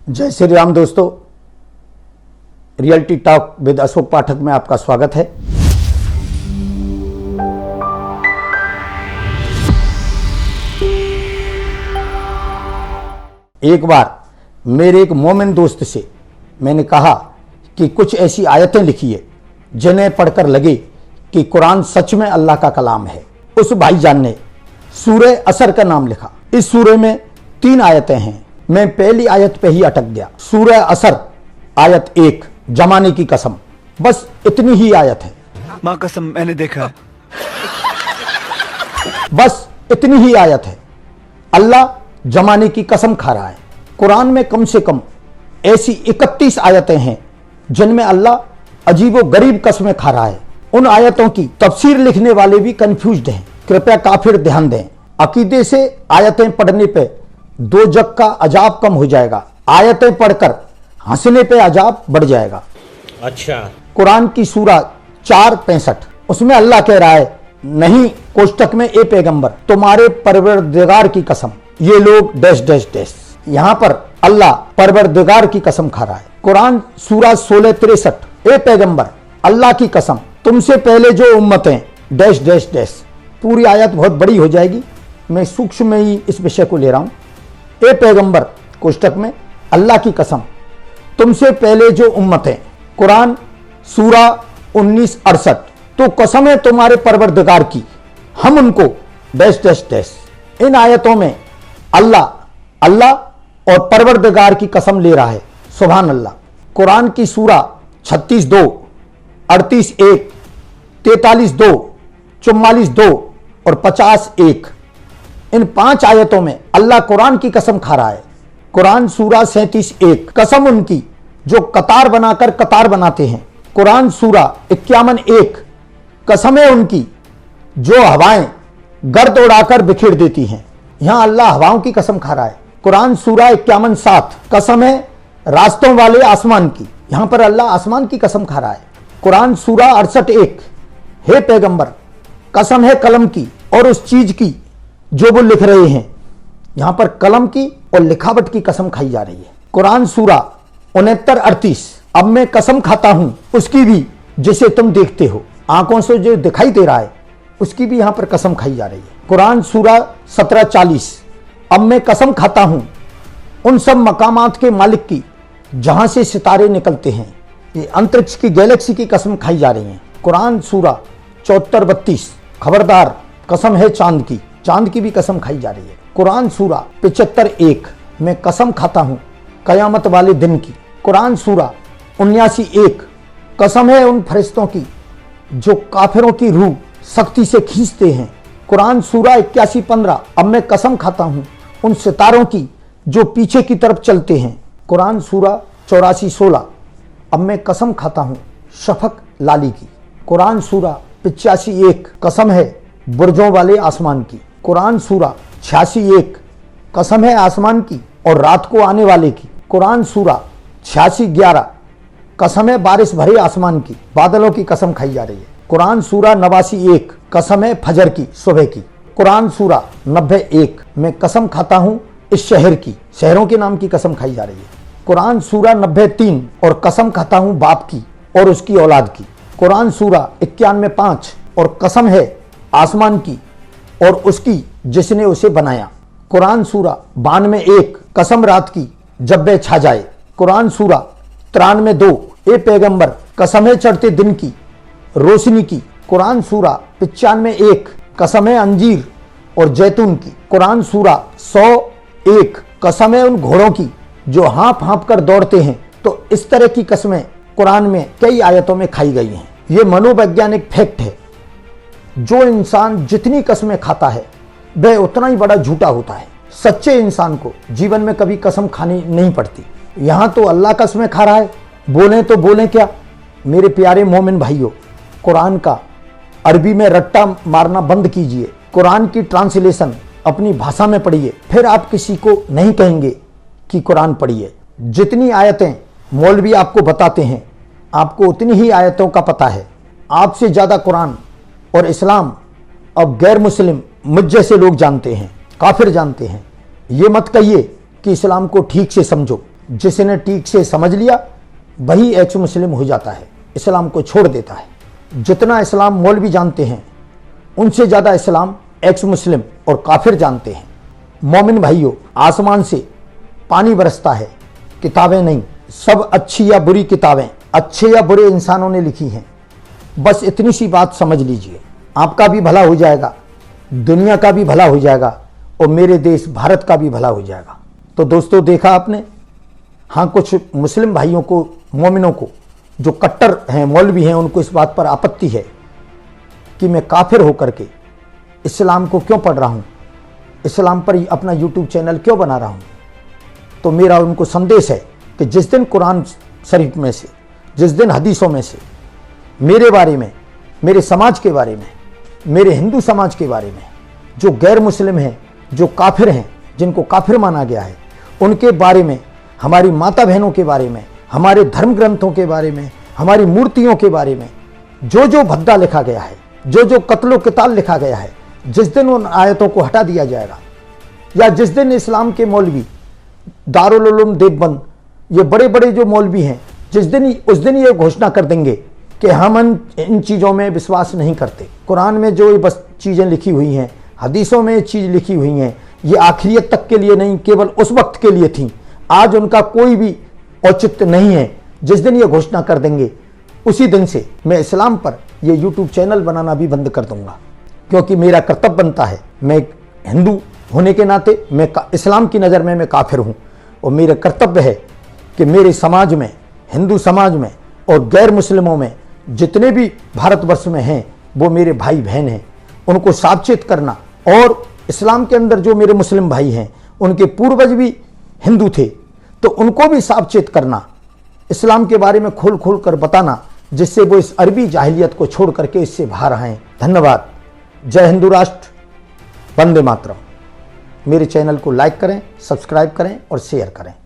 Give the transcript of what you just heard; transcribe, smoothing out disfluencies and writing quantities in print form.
जय श्री राम दोस्तों, reality talk with Ashok पाठक में आपका स्वागत है। एक बार मेरे एक मोमिन दोस्त से मैंने कहा कि कुछ ऐसी आयतें लिखिए जिन्हें पढ़कर लगे कि कुरान सच में अल्लाह का कलाम है। उस भाईजान ने सूरह असर का नाम लिखा। इस सूरह में 3 आयतें हैं। मैं पहली आयत पे ही अटक गया। सूरह असर आयत 1, जमाने की कसम। बस इतनी ही आयत है। मां कसम मैंने देखा है। बस इतनी ही आयत है। अल्लाह जमाने की कसम खा रहा है। कुरान में कम से कम ऐसी 31 आयतें हैं जिनमें अल्लाह अजीबो गरीब कसमें खा रहा है। उन आयतों की तफसीर लिखने वाले भी कंफ्यूज्ड हैं। कृपया काफिर ध्यान दें। अकीदे से आयतें पढ़ने पे 2 जग का अजाब कम हो जाएगा। आयतें पढ़कर हंसने पे अजाब बढ़ जाएगा। अच्छा, कुरान की सूरा 4:65 उसमें अल्लाह कह रहा है, नहीं कोष्टक में ए पैगंबर तुम्हारे परवरदिगार की कसम, ये लोग डैश डैश डैश। यहां पर अल्लाह परवरदिगार की कसम खा रहा है। कुरान सूरा 16:63 ए पैगंबर अल्लाह की कसम तुमसे पहले जो उम्मतें डैश डैश डैश। पूरी आयत बहुत बड़ी हो जाएगी, मैं सूक्ष्म में ही इस विषय को ले रहा हूं। ए पैगंबर कोष्टक में अल्लाह की कसम तुमसे पहले जो उम्मतें। कुरान सूरा 19:68 तो कसम है तुम्हारे परवरदिगार की, हम उनको डैश डैश डैश। इन आयतों में अल्लाह और परवरदिगार की कसम ले रहा है। सुभान अल्लाह। कुरान की सूरा 36:2, 38:1, 43:2, 44:2 और 50:1 इन 5 आयतों में अल्लाह कुरान की कसम खा रहा है। कुरान सूरा 37:1 कसम उनकी जो कतार बनाकर कतार बनाते हैं। कुरान सूरा 51:1 कसम है उनकी जो हवाएं गर्द उड़ाकर बिखेर देती हैं। यहां अल्लाह हवाओं की कसम खा रहा है। कुरान सूरा 51:7 कसम है रास्तों वाले आसमान की। यहां पर अल्लाह आसमान की कसम खा रहा है। कुरान सूरा 68:1 हे पैगंबर कसम है कलम की और उस चीज की जो वो लिख रहे हैं। यहां पर कलम की और लिखावट की कसम खाई जा रही है। कुरान सूरा 69:38 अब मैं कसम खाता हूं उसकी भी जिसे तुम देखते हो। आंखों से जो दिखाई दे रहा है उसकी भी यहां पर कसम खाई जा रही है। कुरान सूरा 17:40 अब मैं कसम खाता हूं उन सब मकामात के मालिक की जहां से सितारे निकलते हैं। ये अंतरिक्ष की गैलेक्सी की कसम खाई जा रही है। कुरान सूरा 74:32 खबरदार कसम है चांद की, चांद की भी कसम खाई जा रही है। कुरान सूरा 75:1 मैं कसम खाता हूं कयामत वाले दिन की। कुरान सूरा 79:1 कसम है उन फरिश्तों की जो काफिरों की रूह सख्ती से खींचते हैं। कुरान सूरा 81:15 अब मैं कसम खाता हूं उन सितारों की जो पीछे की तरफ चलते हैं। कुरान सूरा 84:16 अब मैं कसम खाता हूं शफक लाली की। कुरान सूरा 85:1 कसम है बुर्जों वाले आसमान की। कुरान सूरा 86:1 कसम है आसमान की और रात को आने वाले की। कुरान सूरा 86:11 कसम है बारिश भरे आसमान की, बादलों की कसम खाई जा रही है। कुरान सूरा 89:1 कसम है फजर की, सुबह की। कुरान सूरा 90:1 मैं कसम खाता हूं इस शहर की, शहरों के नाम की कसम खाई जा रही है। कुरान सूरा 90:3 और कसम खाता हूं बाप की और उसकी औलाद की। कुरान सूरा 91:5 और कसम है आसमान की और उसकी जिसने उसे बनाया। कुरान सूरा 92:1 कसम रात की जब वह छा जाए। कुरान सूरा 93:2 ए पैगंबर कसम है चढ़ते दिन की, रोशनी की। कुरान सूरा 95:1 कसम है अंजीर और जैतून की। कुरान सूरा 100:1 कसम है उन घोड़ों की जो हाँफ हाँफ कर दौड़ते हैं। तो इस तरह की कसमें कुरान में कई आयतों में खाई गई हैं। ये मनोवैज्ञानिक फैक्ट है। जो इंसान जितनी कसमें खाता है वह उतना ही बड़ा झूठा होता है। सच्चे इंसान को जीवन में कभी कसम खानी नहीं पड़ती। यहां तो अल्लाह कसमें खा रहा है, बोलें तो बोलें क्या। मेरे प्यारे मोमिन भाइयों, कुरान का अरबी में रट्टा मारना बंद कीजिए। कुरान की ट्रांसलेशन अपनी भाषा में पढ़िए, फिर आप किसी को नहीं कहेंगे कि कुरान पढ़िए। जितनी आयतें मौलवी आपको बताते हैं आपको उतनी ही आयतों का पता है। आपसे ज़्यादा कुरान और इस्लाम अब गैर मुस्लिम मुझ जैसे लोग जानते हैं, काफिर जानते हैं। ये मत कहिए कि इस्लाम को ठीक से समझो। जिसने ठीक से समझ लिया वही एक्स मुस्लिम हो जाता है, इस्लाम को छोड़ देता है। जितना इस्लाम मौलवी जानते हैं उनसे ज़्यादा इस्लाम एक्स मुस्लिम और काफिर जानते हैं। मोमिन भाइयों, आसमान से पानी बरसता है, किताबें नहीं। सब अच्छी या बुरी किताबें अच्छे या बुरे इंसानों ने लिखी हैं। बस इतनी सी बात समझ लीजिए, आपका भी भला हो जाएगा, दुनिया का भी भला हो जाएगा और मेरे देश भारत का भी भला हो जाएगा। तो दोस्तों, देखा आपने, हाँ, कुछ मुस्लिम भाइयों को, मोमिनों को, जो कट्टर हैं, मौलवी हैं, उनको इस बात पर आपत्ति है कि मैं काफिर होकर के इस्लाम को क्यों पढ़ रहा हूँ, इस्लाम पर ही अपना यूट्यूब चैनल क्यों बना रहा हूँ। तो मेरा उनको संदेश है कि जिस दिन कुरान शरीफ में से, जिस दिन हदीसों में से मेरे बारे में, मेरे समाज के बारे में, मेरे हिंदू समाज के बारे में, जो गैर मुस्लिम हैं, जो काफिर हैं, जिनको काफिर माना गया है, उनके बारे में, हमारी माता बहनों के बारे में, हमारे धर्म ग्रंथों के बारे में, हमारी मूर्तियों के बारे में जो जो भद्दा लिखा गया है, जो जो कत्लो किताल लिखा गया है, जिस दिन उन आयतों को हटा दिया जाएगा, या जिस दिन इस्लाम के मौलवी, दारुल उलूम देवबंद, ये बड़े बड़े जो मौलवी हैं, उस दिन ये घोषणा कर देंगे कि हम इन चीज़ों में विश्वास नहीं करते। कुरान में जो ये बस चीज़ें लिखी हुई हैं, हदीसों में ये चीज़ लिखी हुई हैं, ये आखिरियत तक के लिए नहीं, केवल उस वक्त के लिए थी। आज उनका कोई भी औचित्य नहीं है। जिस दिन ये घोषणा कर देंगे उसी दिन से मैं इस्लाम पर ये यूट्यूब चैनल बनाना भी बंद कर दूंगा, क्योंकि मेरा कर्तव्य बनता है। मैं हिंदू होने के नाते मैं इस्लाम की नज़र में मैं काफिर हूँ और मेरा कर्तव्य है कि मेरे समाज में, हिंदू समाज में और गैर मुस्लिमों में जितने भी भारतवर्ष में हैं वो मेरे भाई बहन हैं, उनको सावचेत करना। और इस्लाम के अंदर जो मेरे मुस्लिम भाई हैं, उनके पूर्वज भी हिंदू थे, तो उनको भी सावचेत करना, इस्लाम के बारे में खोल खोल कर बताना, जिससे वो इस अरबी जाहिलियत को छोड़ करके इससे बाहर आएं। धन्यवाद। जय हिंदू राष्ट्र, वंदे मातरम। मेरे चैनल को लाइक करें, सब्सक्राइब करें और शेयर करें।